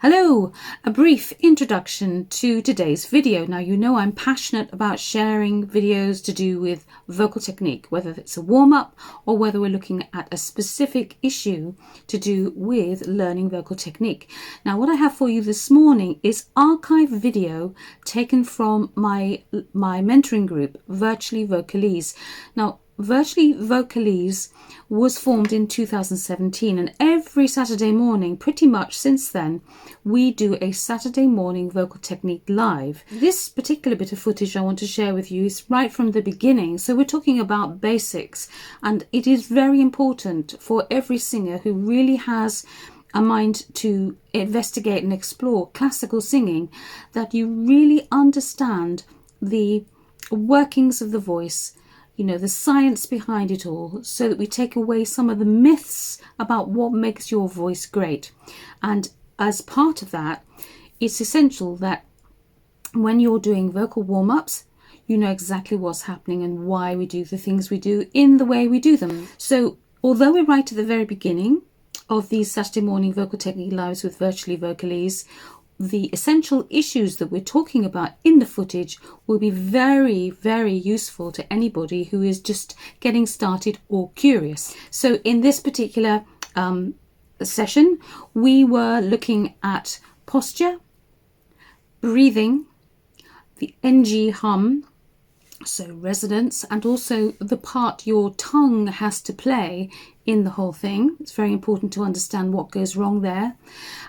Hello, a brief introduction to today's video. Now, you know I'm passionate about sharing videos to do with vocal technique, whether it's a warm-up or whether we're looking at a specific issue to do with learning vocal technique. Now, what I have for you this morning is archive video taken from my mentoring group, Virtually Vocalese. Now, Virtually Vocalese was formed in 2017, and every Saturday morning, pretty much since then, we do a Saturday morning vocal technique live. This particular bit of footage I want to share with you is right from the beginning, so we're talking about basics, and it is very important for every singer who really has a mind to investigate and explore classical singing that you really understand the workings of the voice, you know, the science behind it all, so that we take away some of the myths about what makes your voice great. And as part of that, it's essential that when you're doing vocal warm-ups, you know exactly what's happening and why we do the things we do in the way we do them. So although we're right at the very beginning of these Saturday morning vocal technique lives with Virtually Vocalese, the essential issues that we're talking about in the footage will be very, very useful to anybody who is just getting started or curious. So in this particular session, we were looking at posture, breathing, the NG hum, so resonance, and also the part your tongue has to play in the whole thing. It's very important to understand what goes wrong there.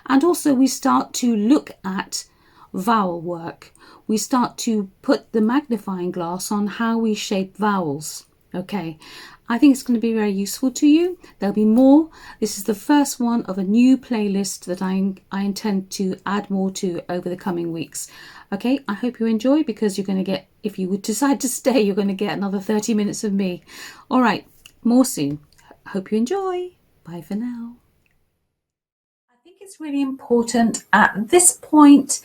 And also we start to look at vowel work. We start to put the magnifying glass on how we shape vowels. Okay, I think it's going to be very useful to you. There'll be more. This is the first one of a new playlist that I intend to add more to over the coming weeks. Okay, I hope you enjoy, because you're going to get, if you would decide to stay, you're going to get another 30 minutes of me. All right, more soon. Hope you enjoy. Bye for now. I think it's really important at this point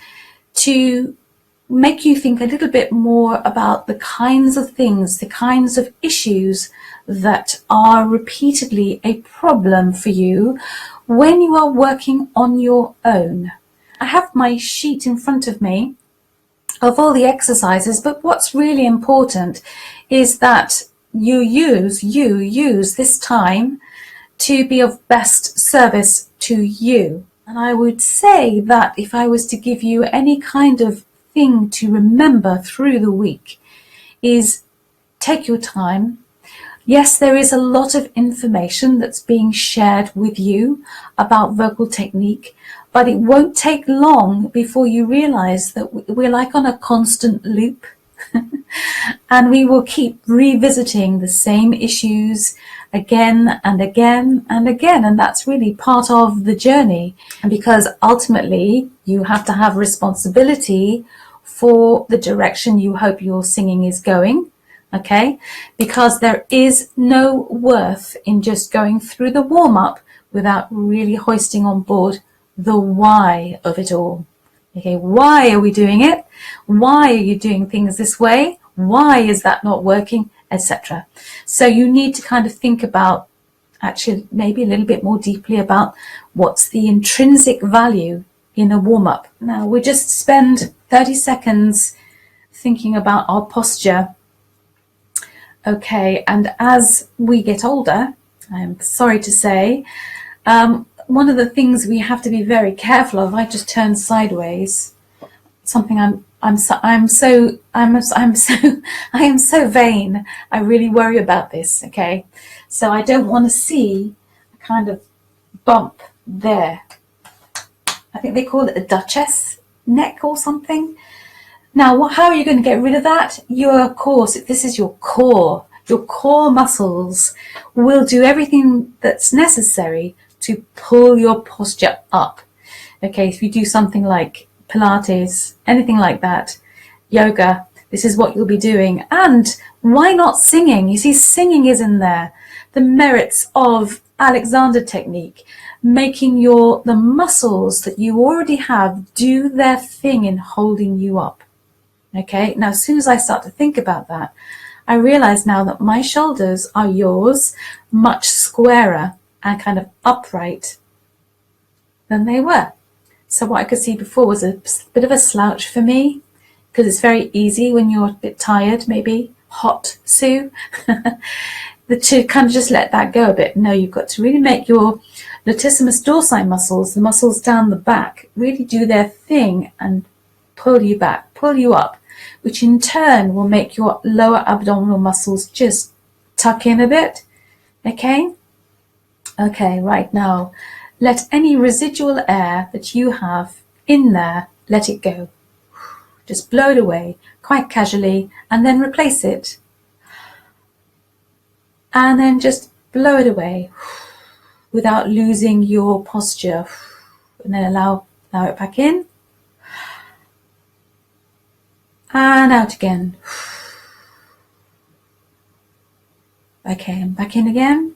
to make you think a little bit more about the kinds of things, the kinds of issues that are repeatedly a problem for you when you are working on your own. I have my sheet in front of me of all the exercises, but what's really important is that you use this time to be of best service to you. And I would say that if I was to give you any kind of thing to remember through the week, is take your time. Yes, there is a lot of information that's being shared with you about vocal technique, but it won't take long before you realize that we're like on a constant loop and we will keep revisiting the same issues again and again and again, and that's really part of the journey. And because ultimately you have to have responsibility for the direction you hope your singing is going, okay? Because there is no worth in just going through the warm-up without really hoisting on board the why of it all. Okay, why are we doing it? Why are you doing things this way? Why is that not working? Etc. So you need to kind of think about, actually maybe a little bit more deeply about what's the intrinsic value in a warm-up. Now we just spend 30 seconds thinking about our posture. Okay, and as we get older, I'm sorry to say, one of the things we have to be very careful of, I just turned sideways, something I am so vain. I really worry about this, okay? So I don't want to see a kind of bump there. I think they call it a duchess neck or something. Now, how are you going to get rid of that? Of course, this is your core. Your core muscles will do everything that's necessary to pull your posture up. Okay, if you do something like Pilates, anything like that, yoga, this is what you'll be doing. And why not singing? You see, singing is in there. The merits of Alexander technique, making the muscles that you already have do their thing in holding you up. Okay, now as soon as I start to think about that, I realize now that my shoulders are yours, much squarer and kind of upright than they were. So what I could see before was a bit of a slouch for me, because it's very easy when you're a bit tired, maybe hot, Sue, to kind of just let that go a bit. No, you've got to really make your latissimus dorsi muscles, the muscles down the back, really do their thing and pull you back, pull you up, which in turn will make your lower abdominal muscles just tuck in a bit. Okay? Okay, right now, let any residual air that you have in there, let it go. Just blow it away quite casually and then replace it. And then just blow it away without losing your posture. And then allow it back in. And out again. Okay, and back in again.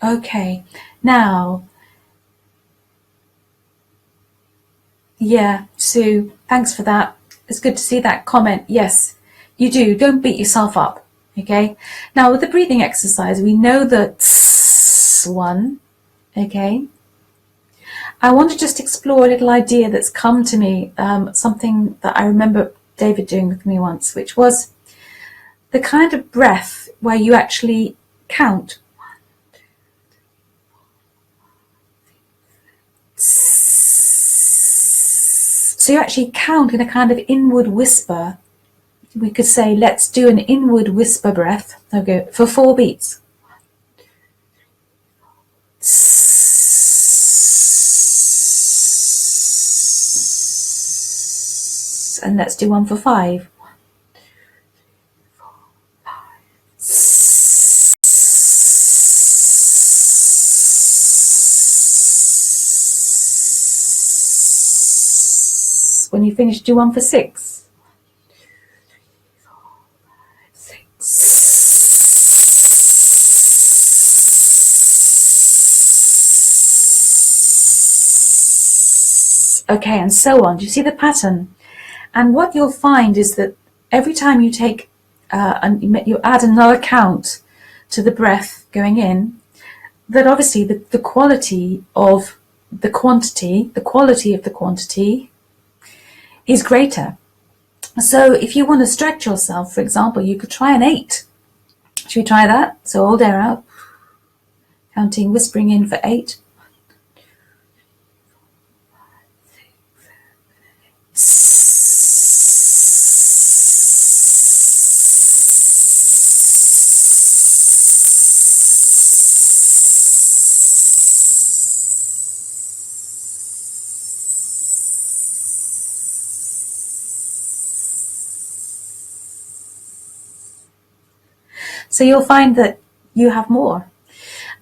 Okay, now, yeah, Sue, thanks for that. It's good to see that comment. Yes, you do. Don't beat yourself up. Okay. Now with the breathing exercise, we know the tss one. Okay. I want to just explore a little idea that's come to me, something that I remember David doing with me once, which was the kind of breath where you actually count. So you actually count in a kind of inward whisper. We could say, let's do an inward whisper breath. Okay, for 4 beats. And let's do one for 5. When you finish, do one for 6. Okay, and so on. Do you see the pattern? And what you'll find is that every time you take and you add another count to the breath going in, that obviously the quality of the quantity, is greater. So if you want to stretch yourself, for example, you could try an 8. Should we try that? So hold air out, counting, whispering in for 8. So you'll find that you have more.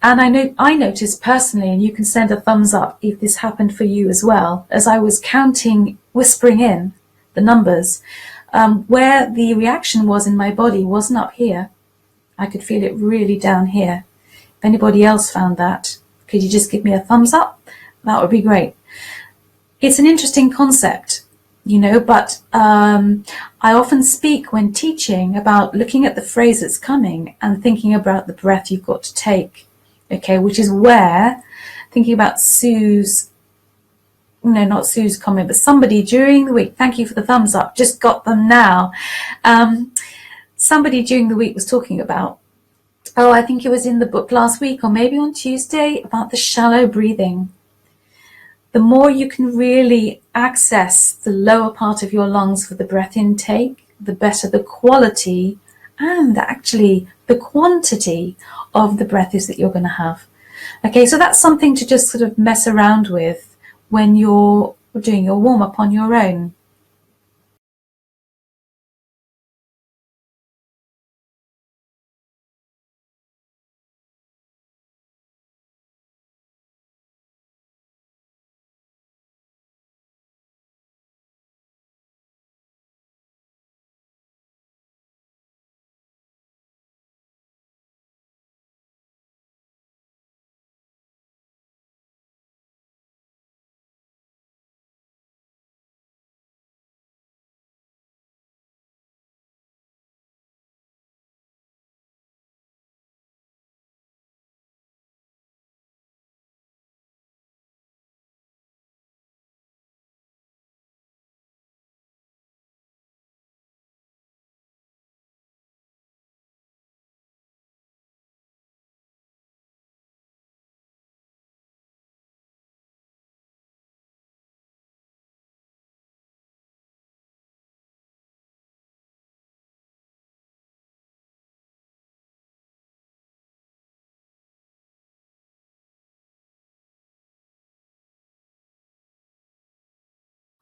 And I noticed personally, and you can send a thumbs up if this happened for you as well, as I was counting, whispering in the numbers, where the reaction was in my body wasn't up here. I could feel it really down here. If anybody else found that, could you just give me a thumbs up? That would be great. It's an interesting concept, but I often speak when teaching about looking at the phrase that's coming and thinking about the breath you've got to take. Okay, which is where, thinking about not Sue's comment, but somebody during the week, thank you for the thumbs up, just got them now. Somebody during the week was talking about, I think it was in the book last week or maybe on Tuesday, about the shallow breathing. The more you can really access the lower part of your lungs for the breath intake, the better the quality and actually the quantity of the breath is that you're going to have. Okay, so that's something to just sort of mess around with when you're doing your warm-up on your own.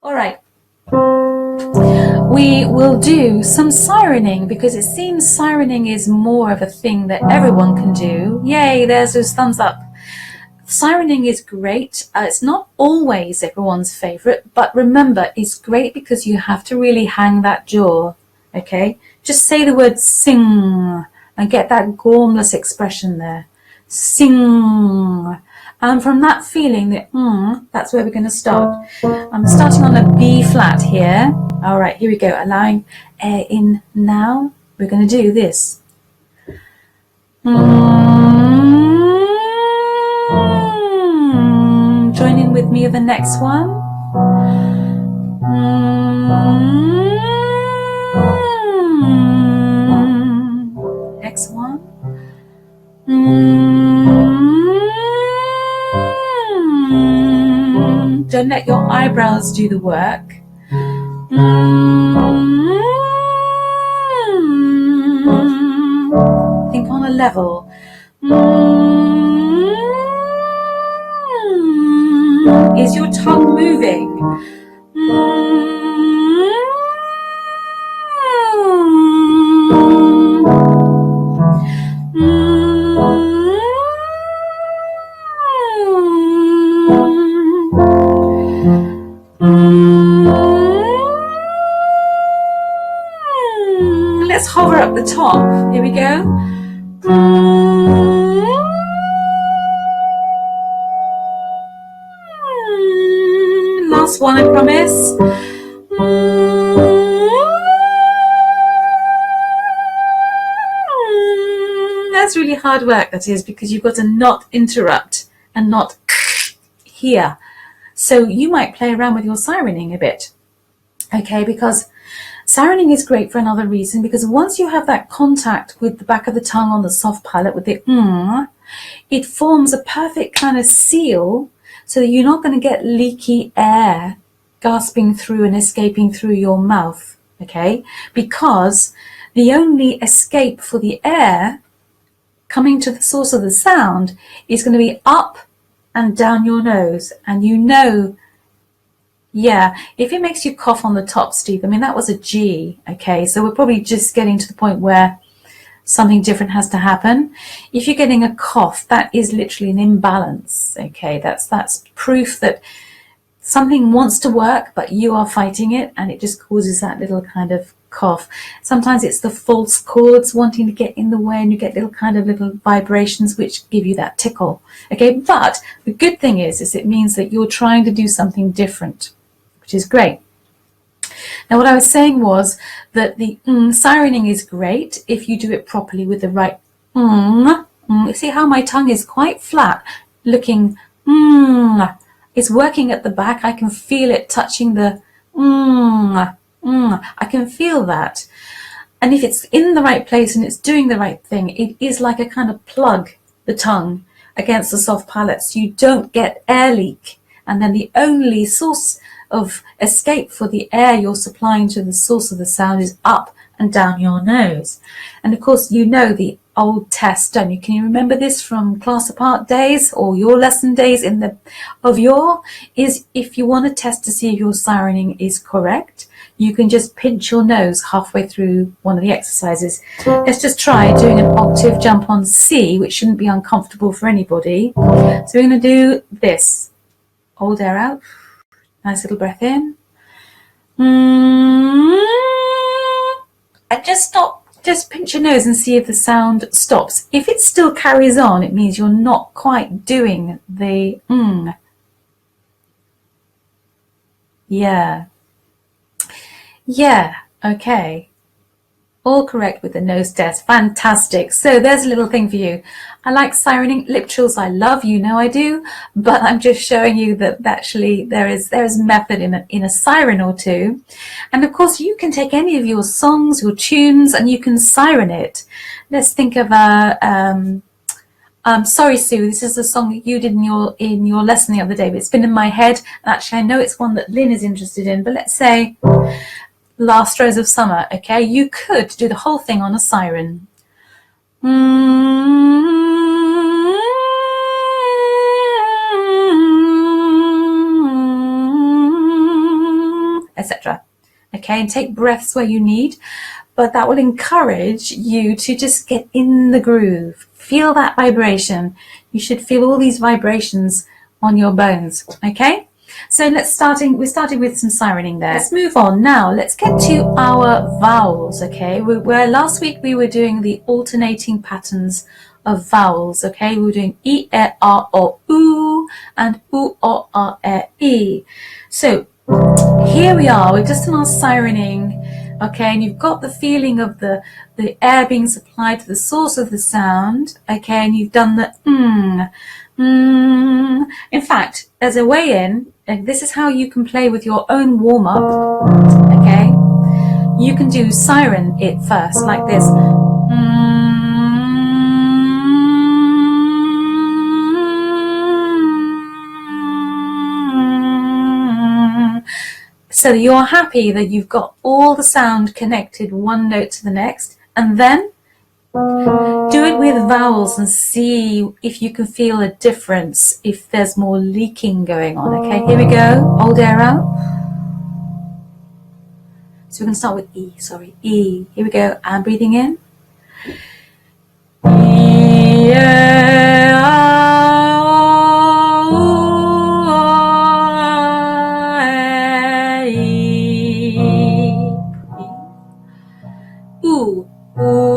All right. We will do some sirening because it seems sirening is more of a thing that everyone can do. Yay, there's those thumbs up. Sirening is great. It's not always everyone's favorite, but remember, it's great because you have to really hang that jaw. Okay? Just say the word sing and get that gormless expression there. Sing. And from that feeling, that's where we're going to start. I'm starting on a B flat here. All right, here we go. Allowing air in now. We're going to do this. Join in with me of the next one. Next one. Don't let your eyebrows do the work. Think on a level. Is your tongue moving? Let's hover up the top. Here we go. Last one, I promise. That's really hard work, that is, because you've got to not interrupt and not here. So you might play around with your sirening a bit, okay, because sirening is great for another reason, because once you have that contact with the back of the tongue on the soft palate with the it forms a perfect kind of seal so that you're not going to get leaky air gasping through and escaping through your mouth, okay, because the only escape for the air coming to the source of the sound is going to be up and down your nose. And you know, yeah, if it makes you cough on the top, Steve, I mean, that was a G, okay? So we're probably just getting to the point where something different has to happen. If you're getting a cough, that is literally an imbalance, okay? That's proof that something wants to work, but you are fighting it, and it just causes that little kind of cough. Sometimes it's the false chords wanting to get in the way, and you get little vibrations which give you that tickle, okay? But the good thing is it means that you're trying to do something different, which is great. Now, what I was saying was that the sirening is great if you do it properly with the right See how my tongue is quite flat, looking It's working at the back. I can feel it touching the I can feel that. And if it's in the right place and it's doing the right thing, it is like a kind of plug the tongue against the soft palate so you don't get air leak. And then the only source of escape for the air you're supplying to the source of the sound is up and down your nose. And of course, you know the old test, don't you? Can you remember this from class apart days or your lesson days is if you want to test to see if your sirening is correct, you can just pinch your nose halfway through one of the exercises. Let's just try doing an octave jump on C, which shouldn't be uncomfortable for anybody. So we're going to do this. Hold air out. Nice little breath in. And just stop. Just pinch your nose and see if the sound stops. If it still carries on, it means you're not quite doing the Yeah, okay. All correct with the nose test. Fantastic. So there's a little thing for you. I like sirening. Lip trills I love, you know I do, but I'm just showing you that actually there is method in a siren or two. And of course you can take any of your songs, your tunes, and you can siren it. Let's think of Sorry Sue, this is a song that you did in your lesson the other day, but it's been in my head. Actually, I know it's one that Lynn is interested in, but let's say Last Rose of Summer, okay? You could do the whole thing on a siren. okay, and take breaths where you need, but that will encourage you to just get in the groove. Feel that vibration. You should feel all these vibrations on your bones, okay? So we started with some sirening there. Let's move on now. Let's get to our vowels, okay? Where last week we were doing the alternating patterns of vowels, okay? We were doing E, E, R, O, U, and U, O, R, E. So here we are. We've just done our sirening, okay? And you've got the feeling of the air being supplied to the source of the sound, okay? And you've done the In fact, as a way in, and this is how you can play with your own warm-up, okay? You can do siren it first, like this. So you're happy that you've got all the sound connected one note to the next, and then do it with vowels and see if you can feel a difference, if there's more leaking going on. Okay, here we go. Hold air out. So we're going to start with E. Sorry, E. Here we go. And breathing in. E, ooh, ooh,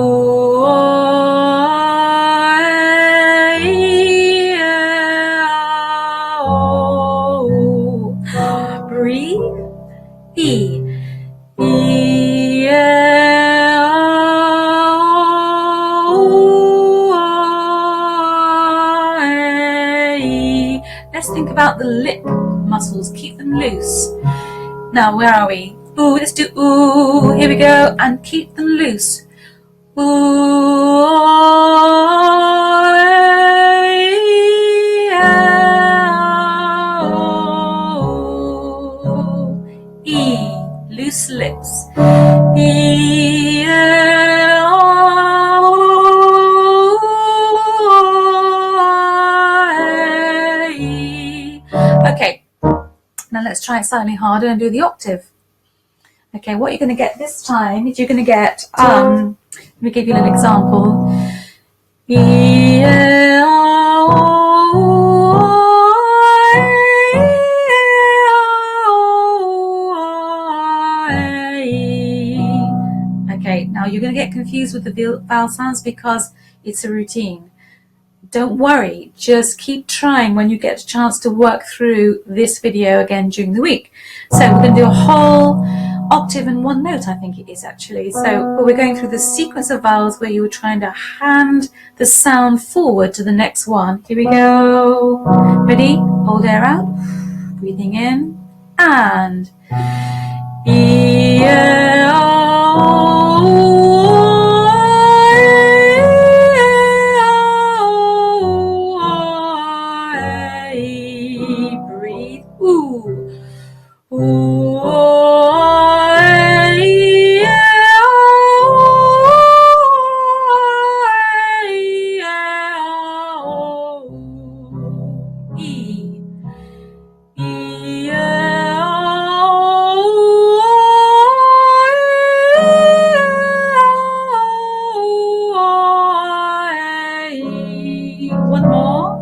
breathe. E, E, let's think about the lip muscles. Keep them loose. Now, where are we? Ooh, let's do ooh. Here we go. And keep them loose. Ooh, E, loose lips. E, okay, now let's try it slightly harder and do the octave. Okay, what you're going to get this time is you're going to get, let me give you an example. Okay, now you're going to get confused with the vowel sounds because it's a routine. Don't worry, just keep trying when you get a chance to work through this video again during the week. So we're going to do a whole octave in one note, I think it is actually. So we're going through the sequence of vowels where you were trying to hand the sound forward to the next one. Here we go. Ready? Hold air out. Breathing in. And E, breathe. Ooh. Ooh. One more.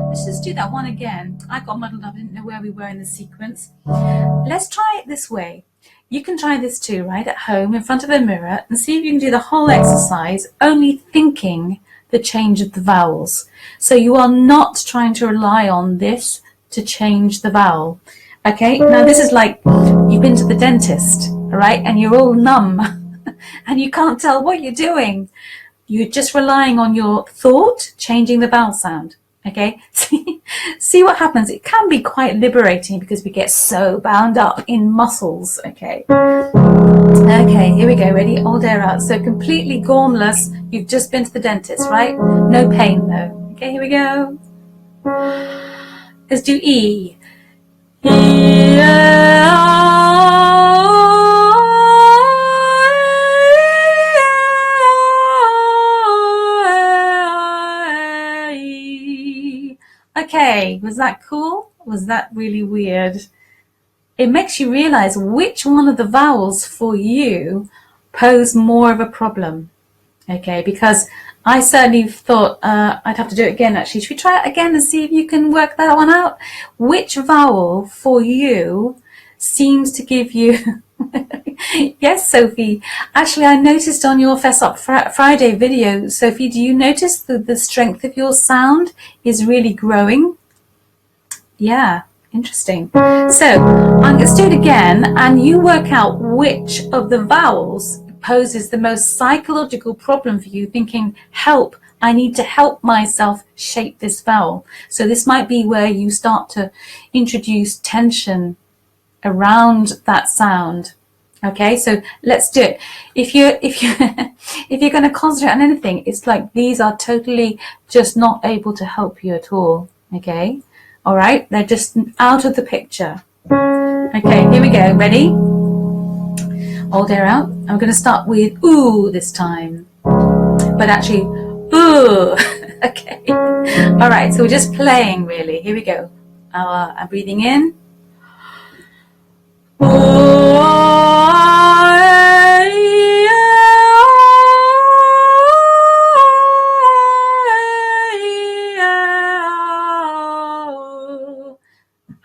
Let's just do that one again. I got muddled up, I didn't know where we were in the sequence. Let's try it this way. You can try this too, right, at home in front of a mirror and see if you can do the whole exercise only thinking the change of the vowels. So you are not trying to rely on this to change the vowel. Okay, now this is like you've been to the dentist, right, and you're all numb and you can't tell what you're doing. You're just relying on your thought changing the vowel sound. Okay, see what happens. It can be quite liberating because we get so bound up in muscles. Okay, here we go. Ready? Hold air out. So completely gormless. You've just been to the dentist, right? No pain though. Okay, here we go. Let's do E. E, Okay, was that cool? Was that really weird? It makes you realize which one of the vowels for you pose more of a problem. Okay, because I certainly thought I'd have to do it again, actually. Should we try it again and see if you can work that one out? Which vowel for you seems to give you... Yes, Sophie. Actually, I noticed on your Fess Up Friday video, Sophie, do you notice that the strength of your sound is really growing? Yeah, interesting. So let's do it again, and you work out which of the vowels poses the most psychological problem for you, thinking, help, I need to help myself shape this vowel. So this might be where you start to introduce tension around that sound. Okay, so let's do it. If you're going to concentrate on anything, it's like these are totally just not able to help you at all. Okay, all right, they're just out of the picture. Okay, here we go. Ready? Hold air out. I'm going to start with ooh this time, but actually ooh. Okay, all right. So we're just playing really. Here we go. I'm breathing in.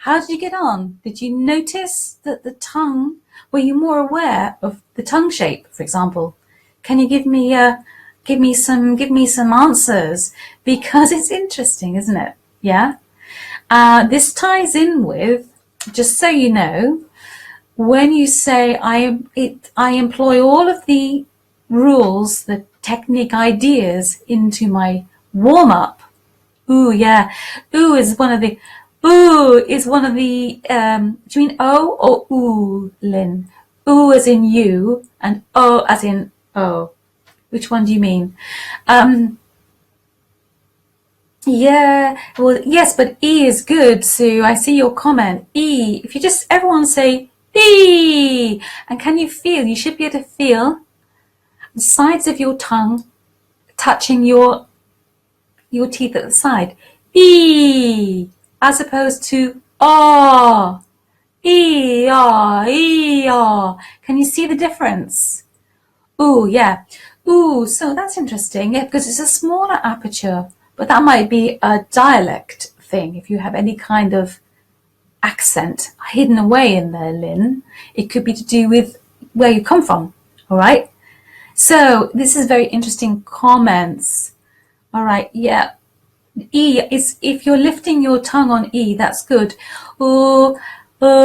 How did you get on? Did you notice that the tongue, were you more aware of the tongue shape, for example? Can you give me some answers? Because it's interesting, isn't it? Yeah. This ties in with, just so you know, when you say I employ all of the rules, the technique ideas into my warm up. Ooh, yeah. Ooh is one of the. Ooh is one of the. Do you mean O or ooh, Lynn? Ooh as in you and O as in O. Which one do you mean? Yeah, well, yes, but E is good, Sue. I see your comment. E. If you just everyone say E, and can you feel? You should be able to feel the sides of your tongue touching your teeth at the side. E, as opposed to ah. E, ah, E, ah. Can you see the difference? Ooh, yeah. Ooh, so that's interesting. Yeah, because it's a smaller aperture, but that might be a dialect thing. If you have any kind of accent hidden away in there, Lynn, it could be to do with where you come from. All right. So this is very interesting comments. All right. Yeah. E is if you're lifting your tongue on E, that's good. Ooh, oh,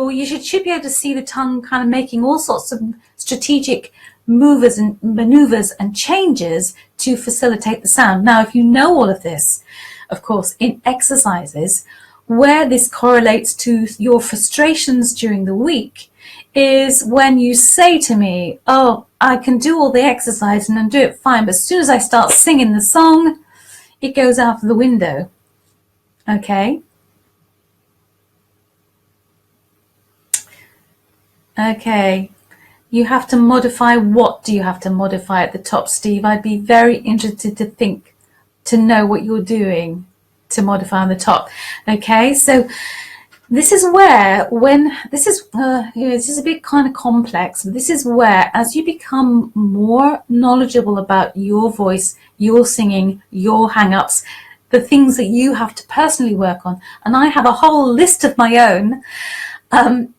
you should be able to see the tongue kind of making all sorts of strategic maneuvers and changes to facilitate the sound. Now, if you know all of this, of course, in exercises, where this correlates to your frustrations during the week is when you say to me, oh, I can do all the exercise and do it fine, but as soon as I start singing the song, it goes out of the window. Okay? Okay. You have to modify. What do you have to modify at the top, Steve? I'd be very interested to know what you're doing to modify on the top. Okay, so this is where this is a bit kind of complex, but this is where as you become more knowledgeable about your voice, your singing, your hang-ups, the things that you have to personally work on, and I have a whole list of my own,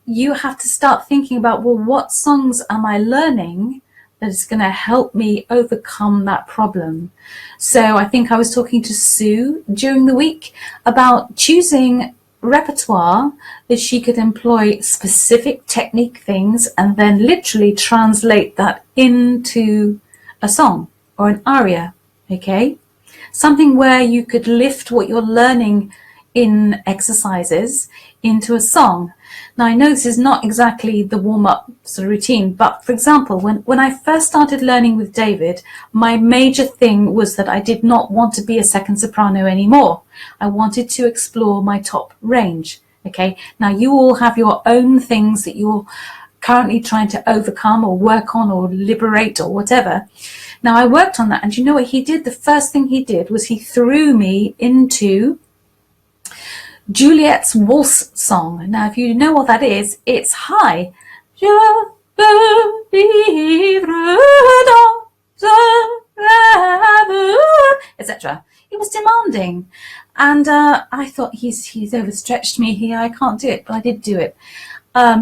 you have to start thinking about, well, what songs am I learning that is going to help me overcome that problem? So I think I was talking to Sue during the week about choosing repertoire that she could employ specific technique things and then literally translate that into a song or an aria. Okay, something where you could lift what you're learning in exercises into a song. Now, I know this is not exactly the warm-up sort of routine, but for example, when I first started learning with David, my major thing was that I did not want to be a second soprano anymore. I wanted to explore my top range. Okay, now you all have your own things that you're currently trying to overcome or work on or liberate or whatever. Now, I worked on that, and you know what he did? The first thing he did was he threw me into Juliet's waltz song. Now, if you know what that is, it's high. Etc. It was demanding, and I thought he's overstretched me here. I can't do it, but I did do it.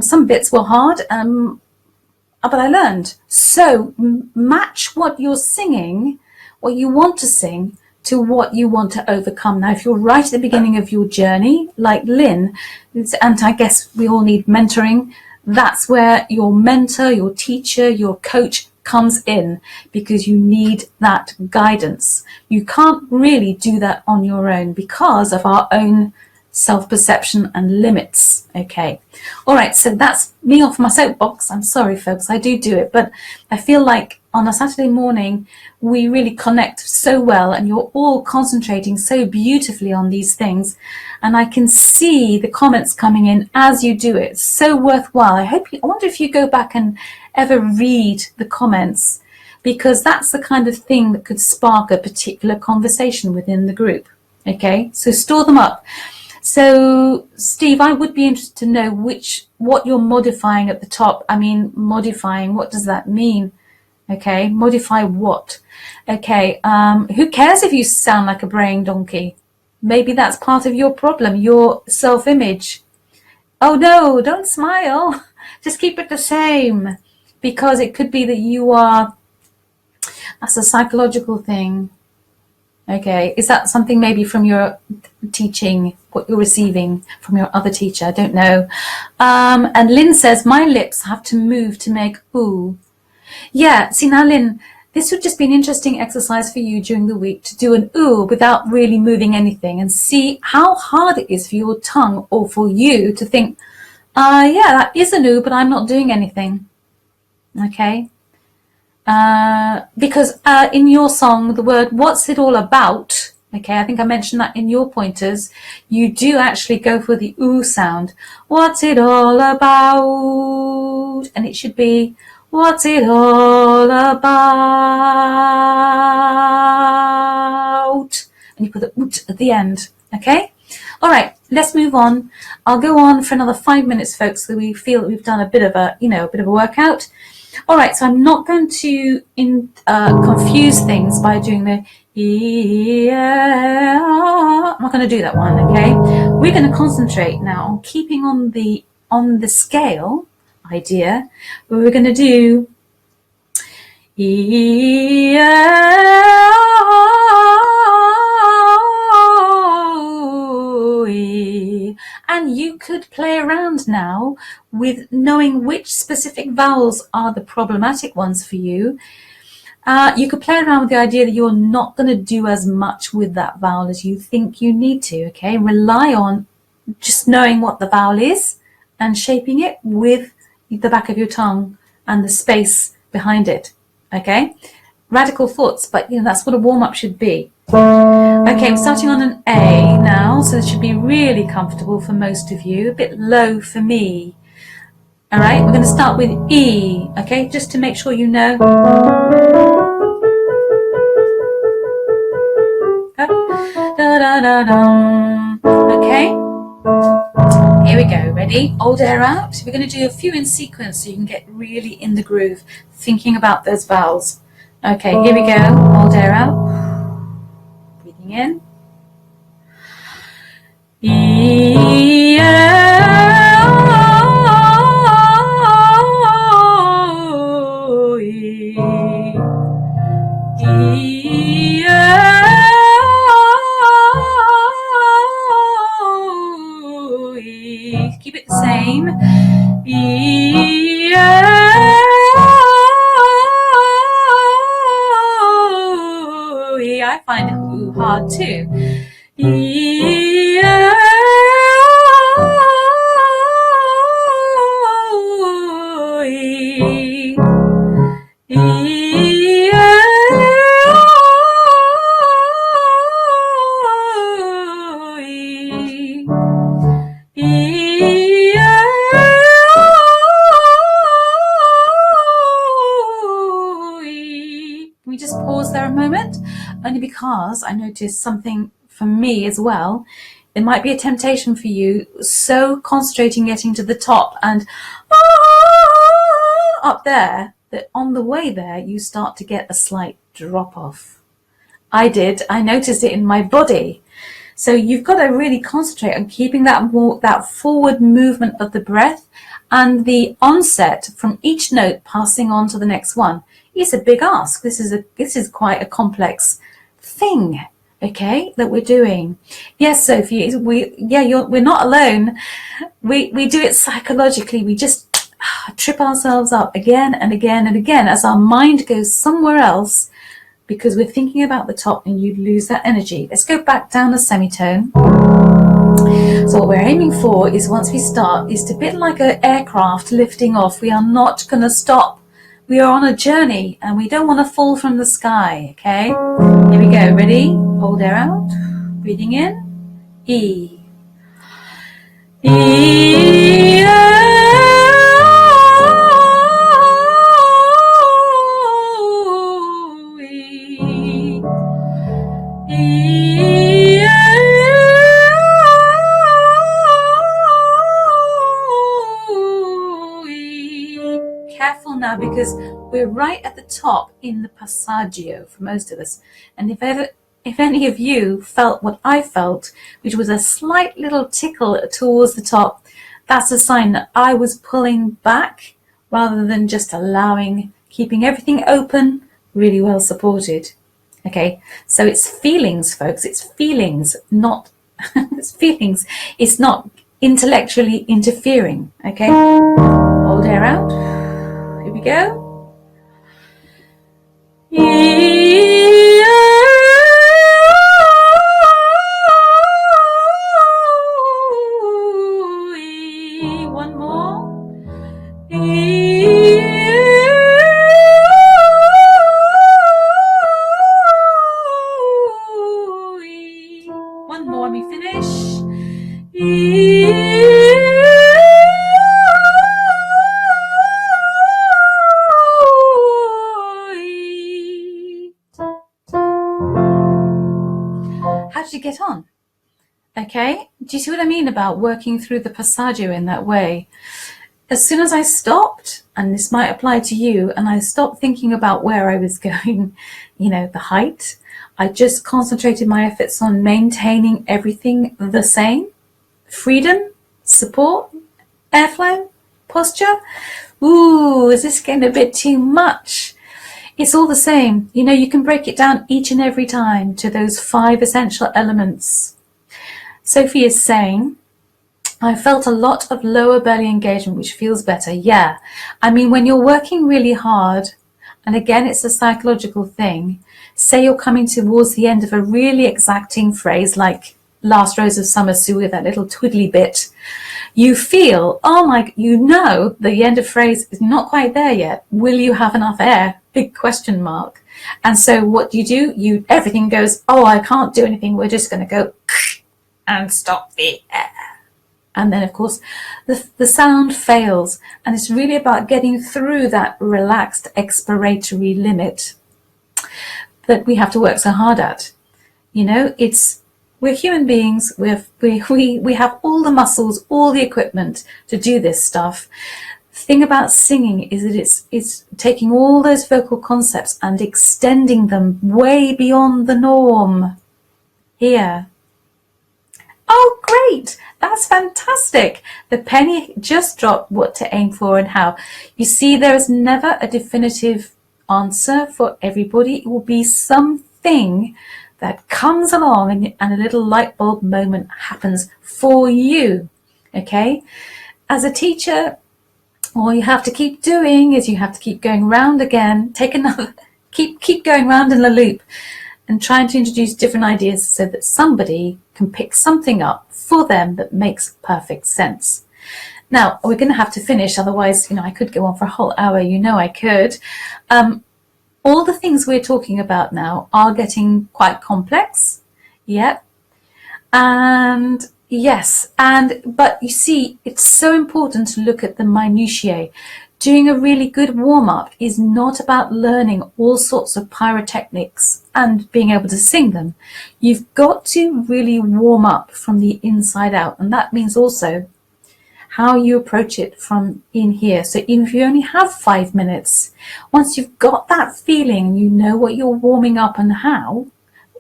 Some bits were hard, but I learned. So match what you're singing, what you want to sing, to what you want to overcome. Now, if you're right at the beginning of your journey, like Lynn, and I guess we all need mentoring, that's where your mentor, your teacher, your coach comes in, because you need that guidance. You can't really do that on your own because of our own self-perception and limits. Okay, all right, so that's me off my soapbox. I'm sorry, folks, I do it, but I feel like on a Saturday morning we really connect so well, and you're all concentrating so beautifully on these things, and I can see the comments coming in as you do it. So worthwhile. I wonder if you go back and ever read the comments, because that's the kind of thing that could spark a particular conversation within the group. Okay, so store them up. So, Steve, I would be interested to know what you're modifying at the top. I mean, modifying, what does that mean? Okay, modify what? Okay, who cares if you sound like a braying donkey? Maybe that's part of your problem, your self-image. Oh no, don't smile. Just keep it the same, because it could be that that's a psychological thing. Okay, is that something maybe from your teaching, what you're receiving from your other teacher? I don't know. And Lynn says, my lips have to move to make ooh. Yeah, see now, Lynn, this would just be an interesting exercise for you during the week to do an ooh without really moving anything, and see how hard it is for your tongue or for you to think, yeah, that is an ooh, but I'm not doing anything. Okay. Because in your song, the word what's it all about, okay, I think I mentioned that in your pointers, you do actually go for the ooh sound. What's it all about? And it should be, what's it all about? And you put the oot at the end, okay? All right, let's move on. I'll go on for another 5 minutes, folks, so we feel that we've done a bit of a workout. All right, so I'm not going to confuse things by doing the yeah. I'm not going to do that one, okay? We're going to concentrate now on keeping on the scale idea, where we're going to do and you could play around now with knowing which specific vowels are the problematic ones for you. You could play around with the idea that you're not going to do as much with that vowel as you think you need to, okay? Rely on just knowing what the vowel is and shaping it with the back of your tongue and the space behind it, okay? Radical thoughts, but that's what a warm-up should be. Okay, I'm starting on an A now, so this should be really comfortable for most of you, a bit low for me. All right, we're going to start with E, okay, just to make sure you know. Okay, here we go, ready? Hold air out. We're going to do a few in sequence so you can get really in the groove, thinking about those vowels. Okay, here we go, hold air out. Breathing in. E, keep it the same. I find it ooh hard too. me just pause there a moment, only because I noticed something for me as well. There might be a temptation for you, so concentrating getting to the top and up there, that on the way there you start to get a slight drop off. I noticed it in my body. So you've got to really concentrate on keeping that forward movement of the breath, and the onset from each note passing on to the next one. It's a big ask. This is quite a complex thing, okay, that we're doing. Yes, Sophie, we're not alone. We do it psychologically. We just trip ourselves up again and again and again as our mind goes somewhere else, because we're thinking about the top, and you lose that energy. Let's go back down a semitone. So what we're aiming for is, once we start, is to be like an aircraft lifting off. We are not going to stop. We are on a journey, and we don't want to fall from the sky, okay? Here we go. Ready? Hold air out. Breathing in. E. E. Careful now, because we're right at the top in the passaggio for most of us. And if any of you felt what I felt, which was a slight little tickle towards the top, that's a sign that I was pulling back rather than just keeping everything open, really well supported. Okay, so it's feelings, folks. It's feelings, not it's feelings. It's not intellectually interfering. Okay, hold air out. Here we go. One more. One more, we finish. How did you get on? Okay, do you see what I mean about working through the passaggio in that way? As soon as I stopped, and this might apply to you, and I stopped thinking about where I was going, the height, I just concentrated my efforts on maintaining everything the same. Freedom, support, airflow, posture. Ooh, is this getting a bit too much? It's all the same. You can break it down each and every time to those 5 essential elements. Sophie is saying, I felt a lot of lower belly engagement, which feels better. Yeah. I mean, when you're working really hard, and again, it's a psychological thing, say you're coming towards the end of a really exacting phrase, like Last Rose of Summer Sue with that little twiddly bit, you feel, the end of phrase is not quite there yet. Will you have enough air? Big question mark. And so what do? Everything goes, I can't do anything. We're just going to go and stop the air. And then, of course, the sound fails. And it's really about getting through that relaxed expiratory limit that we have to work so hard at. We're human beings. We have all the muscles, all the equipment to do this stuff. The thing about singing is that it's taking all those vocal concepts and extending them way beyond the norm. Here. Oh, great. That's fantastic. The penny just dropped what to aim for and how. You see, there is never a definitive answer for everybody. It will be something that comes along and a little light bulb moment happens for you. Okay? As a teacher, all you have to keep doing is you have to keep going round again, keep going round in the loop and trying to introduce different ideas so that somebody can pick something up for them that makes perfect sense. Now, we're going to have to finish, otherwise, I could go on for a whole hour, I could. All the things we're talking about now are getting quite complex. Yep. And yes, but you see, it's so important to look at the minutiae. Doing a really good warm-up is not about learning all sorts of pyrotechnics and being able to sing them. You've got to really warm up from the inside out, and that means also how you approach it from in here. So even if you only have 5 minutes, once you've got that feeling, you know what you're warming up and how,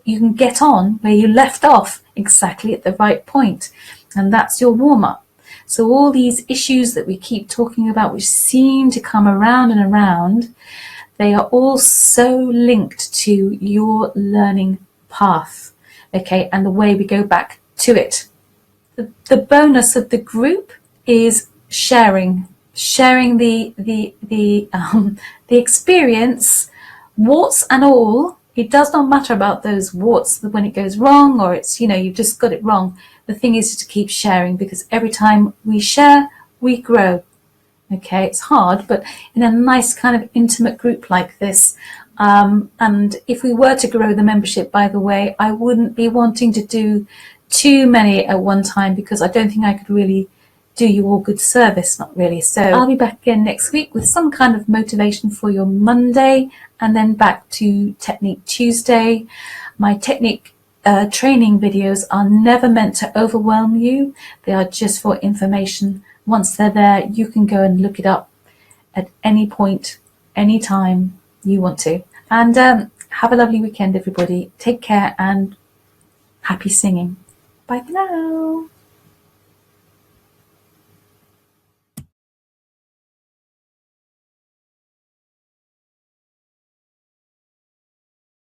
you can get on where you left off exactly at the right point, and that's your warm-up. So all these issues that we keep talking about, which seem to come around and around, they are all so linked to your learning path, okay, and the way we go back to it. The bonus of the group is sharing the experience, warts and all. It does not matter about those warts when it goes wrong, or it's, you've just got it wrong. The thing is to keep sharing, because every time we share, we grow. Okay, it's hard, but in a nice kind of intimate group like this. And if we were to grow the membership, by the way, I wouldn't be wanting to do too many at one time, because I don't think I could really do you all good service, not really. So I'll be back again next week with some kind of motivation for your Monday, and then back to Technique Tuesday. My technique training videos are never meant to overwhelm you. They are just for information. Once they're there, you can go and look it up at any point, any time you want to. And have a lovely weekend, everybody. Take care and happy singing. Bye for now.